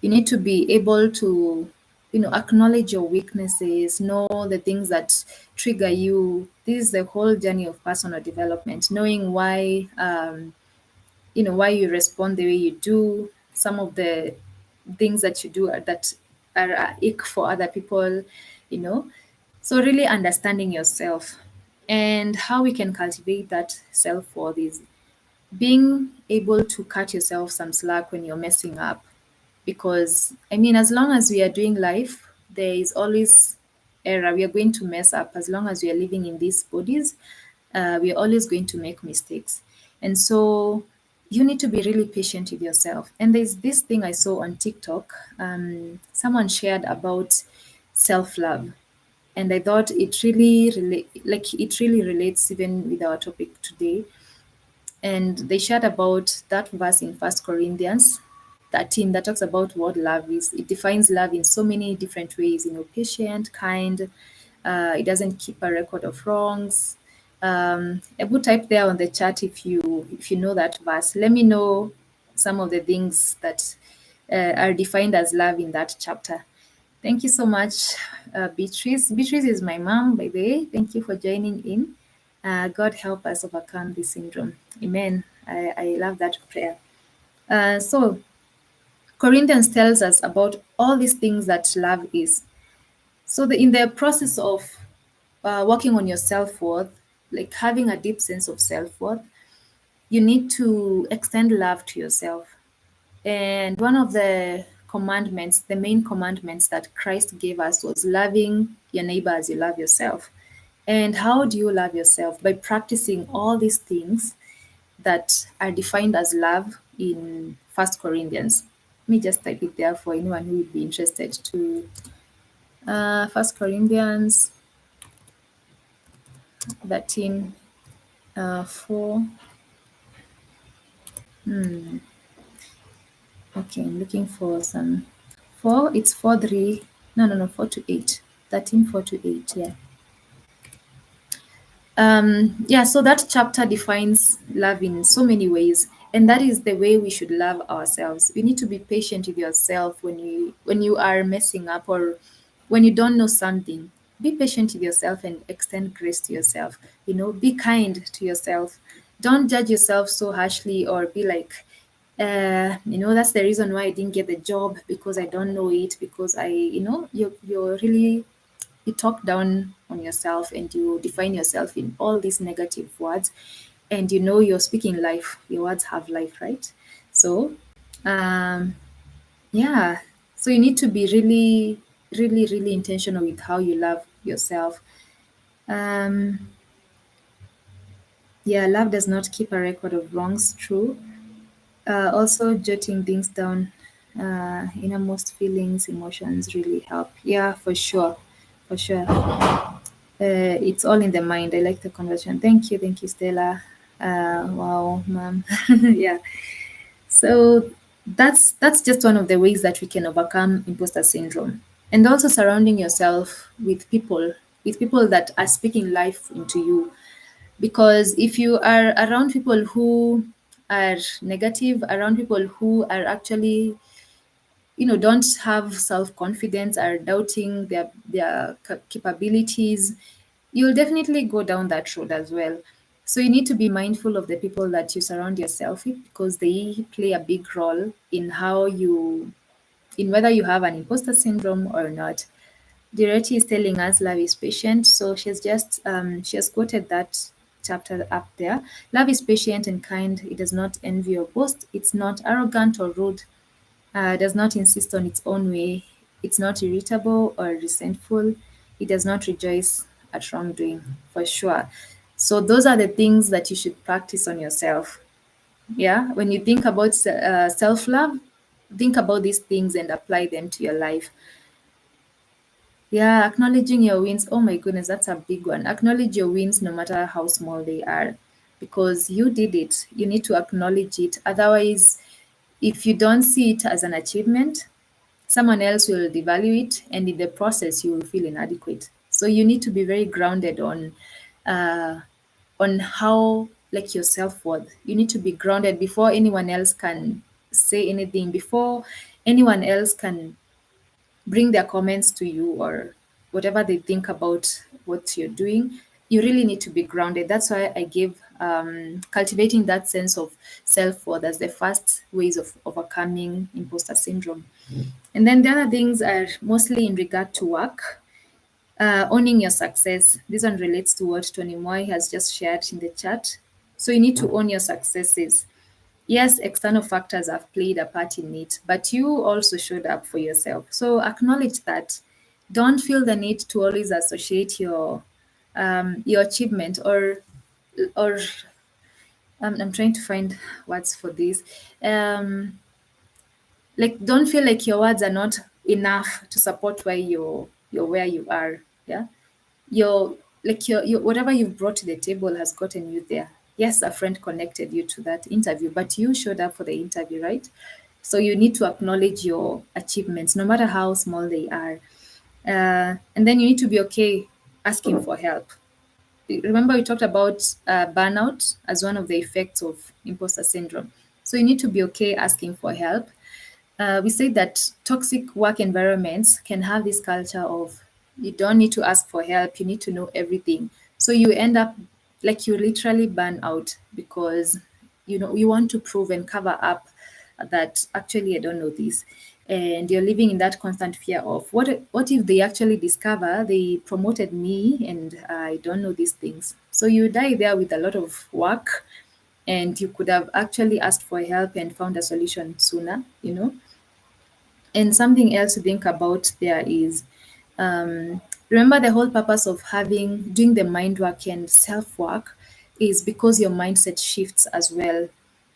You need to be able to acknowledge your weaknesses, know the things that trigger you. This is the whole journey of personal development, knowing why you respond the way you do, some of the things that you do that are ick for other people, you know so really understanding yourself. And how we can cultivate that self-worth is being able to cut yourself some slack when you're messing up. Because I mean, as long as we are doing life, there is always error. We are going to mess up. As long as we are living in these bodies, we are always going to make mistakes. And so you need to be really patient with yourself. And there's this thing I saw on TikTok. Someone shared about self-love, and I thought it really relates even with our topic today. And they shared about that verse in First Corinthians 13 that talks about what love is. It defines love in so many different ways, patient, kind. It doesn't keep a record of wrongs. I would type there on the chat if you know that verse. Let me know some of the things that are defined as love in that chapter. Thank you so much, Beatrice. Beatrice is my mom, by the way. Thank you for joining in. God help us overcome this syndrome. Amen. I love that prayer. So Corinthians tells us about all these things that love is. So in the process of working on your self-worth, like having a deep sense of self-worth, you need to extend love to yourself. And one of the commandments, the main commandments that Christ gave us, was loving your neighbor as you love yourself. And how do you love yourself? By practicing all these things that are defined as love in First Corinthians. Let me just type it there for anyone who would be interested to First Corinthians 13, 4. Okay, I'm looking for some 4. It's 4, 3. No, 4 to 8. 13, 4 to 8. Yeah. So that chapter defines love in so many ways, and that is the way we should love ourselves. We need to be patient with yourself when you are messing up, or when you don't know something. Be patient with yourself and extend grace to yourself. Be kind to yourself. Don't judge yourself so harshly, or be like, that's the reason why I didn't get the job, because I don't know it, because you're really, you talk down on yourself, and you define yourself in all these negative words, and you're speaking life. Your words have life, right? So yeah, so you need to be really, really, really intentional with how you love yourself. um yeah, love does not keep a record of wrongs. True. Also, jotting things down, innermost feelings, emotions really help. Yeah, for sure, for sure. It's all in the mind. I like the conversation. Thank you, Stella. Wow, ma'am. Yeah. So that's just one of the ways that we can overcome imposter syndrome, and also surrounding yourself with people that are speaking life into you. Because if you are around people who are negative, around people who are actually don't have self-confidence, are doubting their capabilities, you'll definitely go down that road as well. So you need to be mindful of the people that you surround yourself with, because they play a big role in how you in whether you have an imposter syndrome or not. Direti is telling us love is patient, so she has quoted that chapter up there. Love is patient and kind. It does not envy or boast. It's not arrogant or rude, does not insist on its own way. It's not irritable or resentful. It does not rejoice at wrongdoing, for sure. So those are the things that you should practice on yourself. Yeah, when you think about self love, think about these things and apply them to your life. Yeah, acknowledging your wins. Oh my goodness, that's a big one. Acknowledge your wins no matter how small they are, because you did it. You need to acknowledge it. Otherwise, if you don't see it as an achievement, someone else will devalue it, and in the process, you will feel inadequate. So you need to be very grounded uh, on how, like, your self worth. You need to be grounded before anyone else can say anything, before anyone else can bring their comments to you or whatever they think about what you're doing. You really need to be grounded. That's why I gave cultivating that sense of self worth as the first ways of overcoming imposter syndrome. And then the other things are mostly in regard to work. Owning your success. This one relates to what Tony Moy has just shared in the chat. So you need to own your successes. Yes, external factors have played a part in it, but you also showed up for yourself. So acknowledge that. Don't feel the need to always associate your achievement or I'm trying to find words for this. Um, like, don't feel like your words are not enough to support why you're where you are. Yeah, your whatever you've brought to the table has gotten you there. Yes, a friend connected you to that interview, but you showed up for the interview, right? So you need to acknowledge your achievements no matter how small they are. And then you need to be okay asking for help. Remember, we talked about burnout as one of the effects of imposter syndrome. So you need to be okay asking for help. We say that toxic work environments can have this culture of you don't need to ask for help, you need to know everything. So you end up like you literally burn out because you want to prove and cover up that actually I don't know this. And you're living in that constant fear of what if they actually discover they promoted me and I don't know these things. So you die there with a lot of work, and you could have actually asked for help and found a solution sooner. And something else to think about there is, remember, the whole purpose of doing the mind work and self work is because your mindset shifts as well.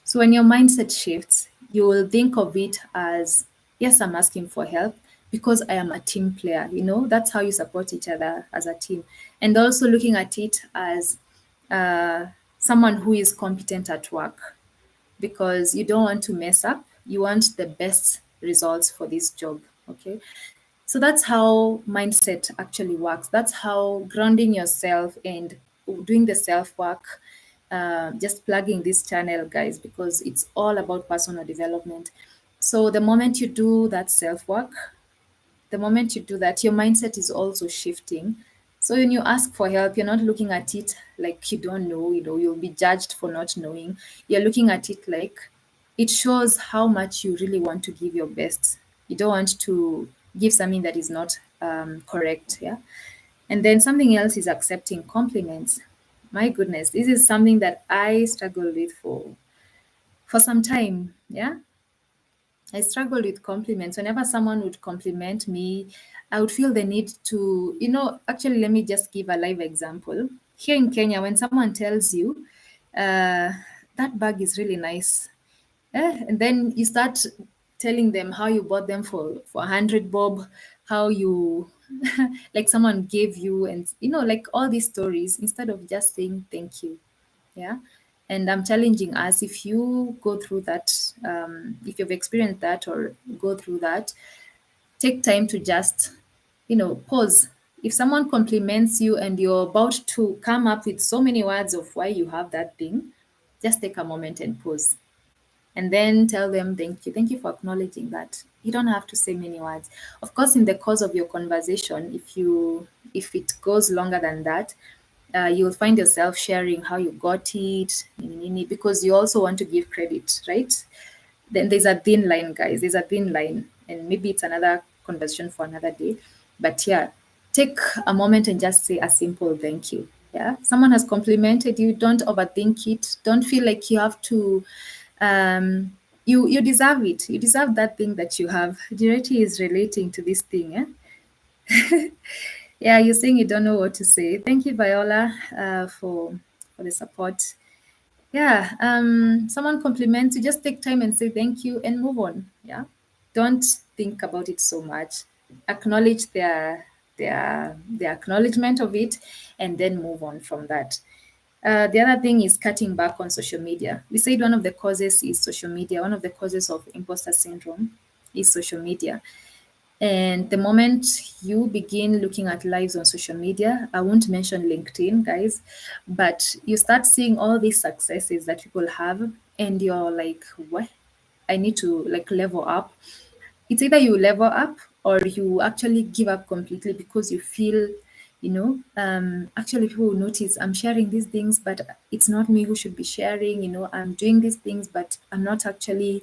So when your mindset shifts, you will think of it as, yes, I'm asking for help because I am a team player. That's how you support each other as a team. And also looking at it as someone who is competent at work, because you don't want to mess up. You want the best results for this job. Okay. So that's how mindset actually works. That's how grounding yourself and doing the self work, just plugging this channel, guys, because it's all about personal development. So the moment you do that self work, the moment you do that, your mindset is also shifting. So when you ask for help, you're not looking at it like you don't know, you'll be judged for not knowing. You're looking at it like it shows how much you really want to give your best. You don't want to give something that is not correct. Yeah. And then something else is accepting compliments. My goodness, this is something that I struggled with for some time. Yeah. I struggled with compliments. Whenever someone would compliment me, I would feel the need to, actually, let me just give a live example. Here in Kenya, when someone tells you, uh, that bag is really nice, and then you start telling them how you bought them for 100 bob, how you like someone gave you, and like all these stories, instead of just saying thank you. Yeah. And I'm challenging us, if you go through that, if you've experienced that or go through that, take time to just, pause. If someone compliments you and you're about to come up with so many words of why you have that thing, just take a moment and pause. And then tell them thank you. Thank you for acknowledging that. You don't have to say many words. Of course, in the course of your conversation, if it goes longer than that, you'll find yourself sharing how you got it, because you also want to give credit, right? Then there's a thin line, guys. There's a thin line, and maybe it's another conversation for another day. But yeah, take a moment and just say a simple thank you. Yeah, someone has complimented you. Don't overthink it. Don't feel like you have to. You deserve it. You deserve that thing that you have. Directly is relating to this thing. Yeah, you're saying you don't know what to say. Thank you, Viola, for the support. Yeah, someone compliments you, just take time and say thank you and move on. Yeah, don't think about it so much. Acknowledge their acknowledgement of it, and then move on from that. The other thing is cutting back on social media. We said one of the causes is social media. One of the causes of imposter syndrome is social media. And the moment you begin looking at lives on social media, I won't mention LinkedIn, guys, but you start seeing all these successes that people have, and you're like, what? I need to like level up. It's either you level up or you actually give up completely because you feel, actually people will notice I'm sharing these things, but it's not me who should be sharing. I'm doing these things, but I'm not actually,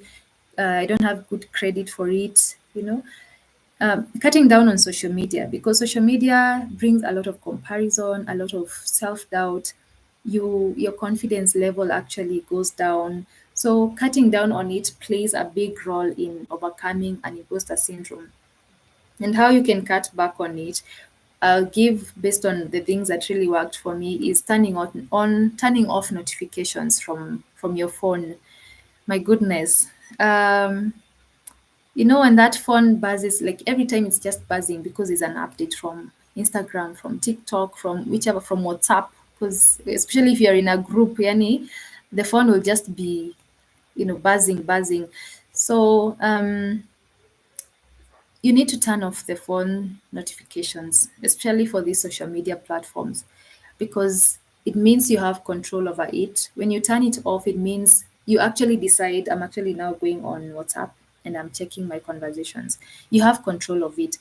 I don't have good credit for it. Cutting down on social media, because social media brings a lot of comparison, a lot of self-doubt. Your confidence level actually goes down. So cutting down on it plays a big role in overcoming an imposter syndrome. And how you can cut back on it, I'll give based on the things that really worked for me, is turning off notifications from your phone. My goodness. When that phone buzzes, like every time it's just buzzing because it's an update from Instagram, from TikTok, from whichever, from WhatsApp, because especially if you're in a group, yani, the phone will just be, buzzing, buzzing. So you need to turn off the phone notifications, especially for these social media platforms, because it means you have control over it. When you turn it off, it means you actually decide, I'm actually now going on WhatsApp and I'm checking my conversations. You have control of it.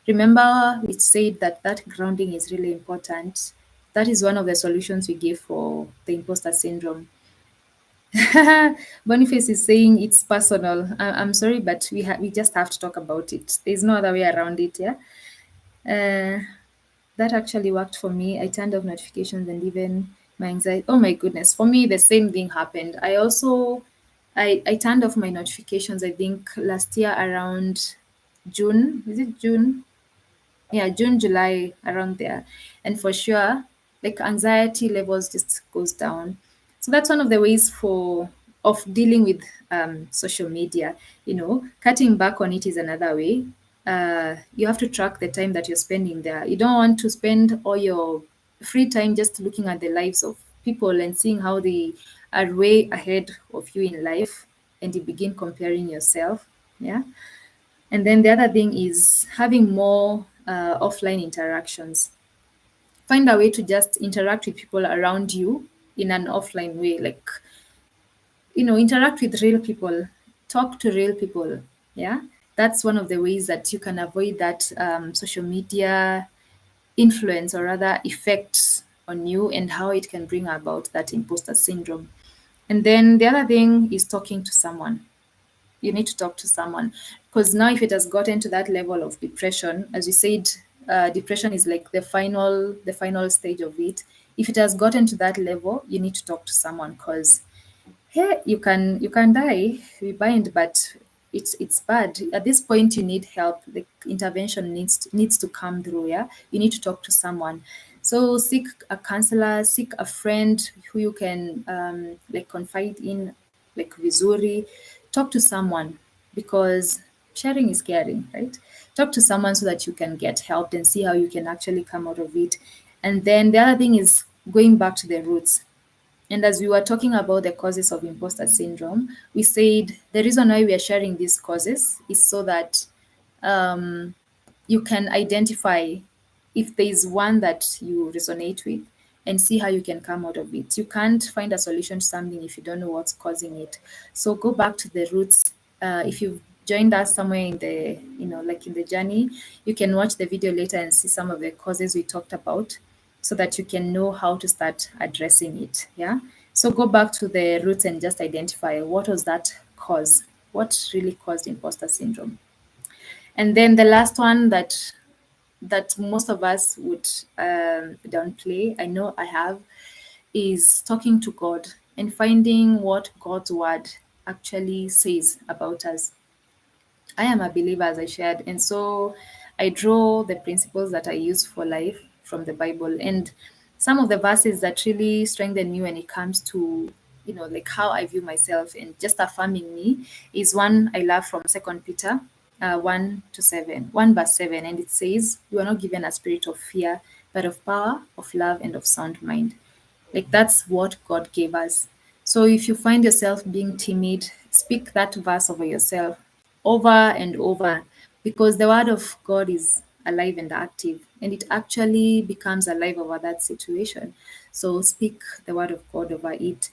Remember, we said that grounding is really important. That is one of the solutions we give for the imposter syndrome. Boniface is saying it's personal. I'm sorry, but we just have to talk about it. There's no other way around it. Yeah, that actually worked for me. I turned off notifications and even my anxiety. Oh my goodness, for me the same thing happened. I turned off my notifications. I think last year around June. Is it June? Yeah, June, July, around there. And for sure, like anxiety levels just goes down. So that's one of the ways of dealing with social media. Cutting back on it is another way. You have to track the time that you're spending there. You don't want to spend all your free time just looking at the lives of people and seeing how they are way ahead of you in life, and you begin comparing yourself. Yeah. And then the other thing is having more offline interactions. Find a way to just interact with people around you in an offline way. Like, interact with real people, talk to real people. Yeah. That's one of the ways that you can avoid that social media influence, or rather effects on you, and how it can bring about that imposter syndrome. And then the other thing is talking to someone. You need to talk to someone, because now if it has gotten to that level of depression, as you said, depression is like the final stage of it. If it has gotten to that level, you need to talk to someone, because hey, you can die, we bind, but it's bad. At this point, you need help. Like intervention needs to come through. Yeah, you need to talk to someone. So seek a counselor, seek a friend who you can like confide in, like Vizuri. Talk to someone, because Sharing is caring, right? Talk to someone so that you can get helped and see how you can actually come out of it. And then the other thing is going back to the roots. And as we were talking about the causes of imposter syndrome, we said the reason why we are sharing these causes is so that um, you can identify if there is one that you resonate with and see how you can come out of it. You can't find a solution to something if you don't know what's causing it. So go back to the roots. If you've joined us somewhere in the, like in the journey, you can watch the video later and see some of the causes we talked about so that you can know how to start addressing it. Yeah. So go back to the roots and just identify what was that cause? What really caused imposter syndrome? And then the last one that most of us would downplay, I know I have, is talking to God and finding what God's word actually says about us. I am a believer, as I shared, and so I draw the principles that I use for life from the Bible. And some of the verses that really strengthen me when it comes to, like how I view myself and just affirming me is one I love from Second Peter 1 verse 7, and it says, "You are not given a spirit of fear, but of power, of love, and of sound mind." Like that's what God gave us. So if you find yourself being timid, speak that verse over yourself over and over, because the word of God is alive and active, and it actually becomes alive over that situation. So speak the word of God over it.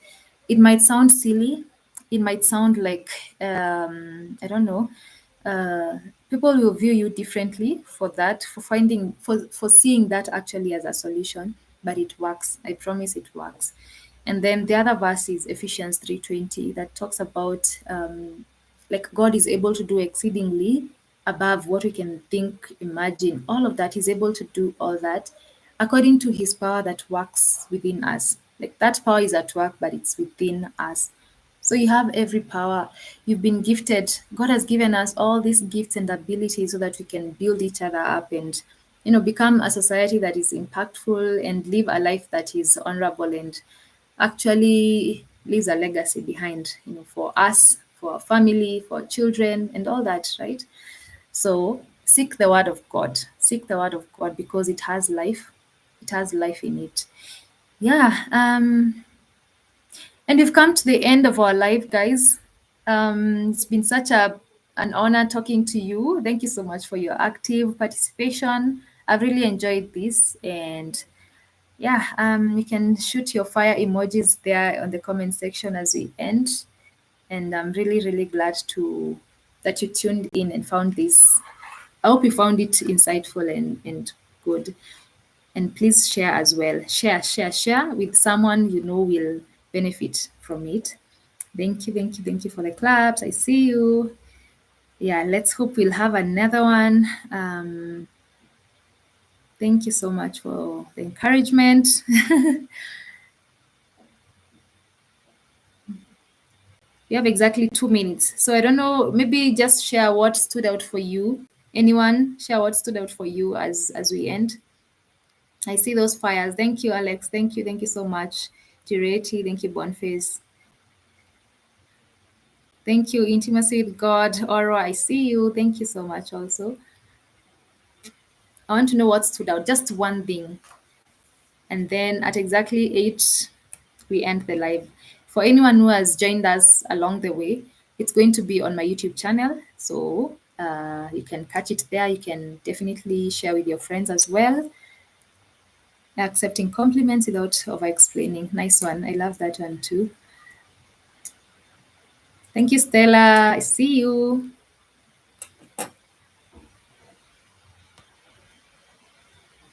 It might sound silly, it might sound like I don't know, uh, people will view you differently for that, for seeing that actually as a solution, but it works. I promise it works. And then the other verse is Ephesians 3:20 that talks about like God is able to do exceedingly above what we can think, imagine. All of that, He's able to do all that according to His power that works within us. Like that power is at work, but it's within us. So you have every power. You've been gifted. God has given us all these gifts and abilities so that we can build each other up and, become a society that is impactful and live a life that is honorable and actually leaves a legacy behind, for us, for our family, for our children, and all that, right? So seek the word of God. Seek the word of God because it has life. It has life in it. Yeah. And we've come to the end of our life, guys. It's been such an honor talking to you. Thank you so much for your active participation. I've really enjoyed this. And yeah, you can shoot your fire emojis there on the comment section as we end. And I'm really, really glad that you tuned in and found this. I hope you found it insightful and good. And please share as well. Share with someone you know will benefit from it. Thank you for the claps. I see you. Yeah, let's hope we'll have another one. Thank you so much for the encouragement. You have exactly 2 minutes. So I don't know, maybe just share what stood out for you. Anyone share what stood out for you as we end? I see those fires. Thank you, Alex. Thank you so much. Gireti, thank you, Boniface. Thank you, Intimacy with God. Oro, I see you. Thank you so much also. I want to know what stood out, just one thing. And then at exactly 8, we end the live. For anyone who has joined us along the way, it's going to be on my YouTube channel. So you can catch it there. You can definitely share with your friends as well. Accepting compliments without over explaining. Nice one. I love that one too. Thank you, Stella. I see you.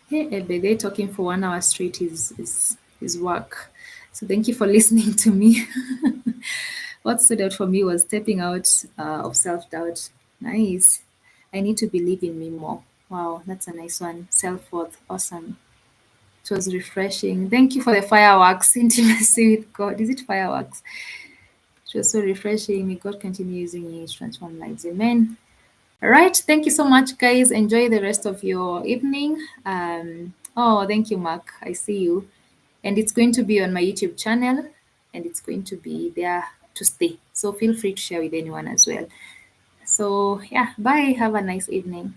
Hey, Ebede, talking for 1 hour straight is work. So thank you for listening to me. What stood out for me was stepping out of self-doubt. Nice. I need to believe in me more. Wow, that's a nice one. Self-worth. Awesome. It was refreshing. Thank you for the fireworks. Intimacy with God. Is it fireworks? It was so refreshing. May God continue using you to transform lives. Amen. All right. Thank you so much, guys. Enjoy the rest of your evening. Oh, thank you, Mark. I see you. And it's going to be on my YouTube channel and it's going to be there to stay. So feel free to share with anyone as well. So, yeah, bye. Have a nice evening.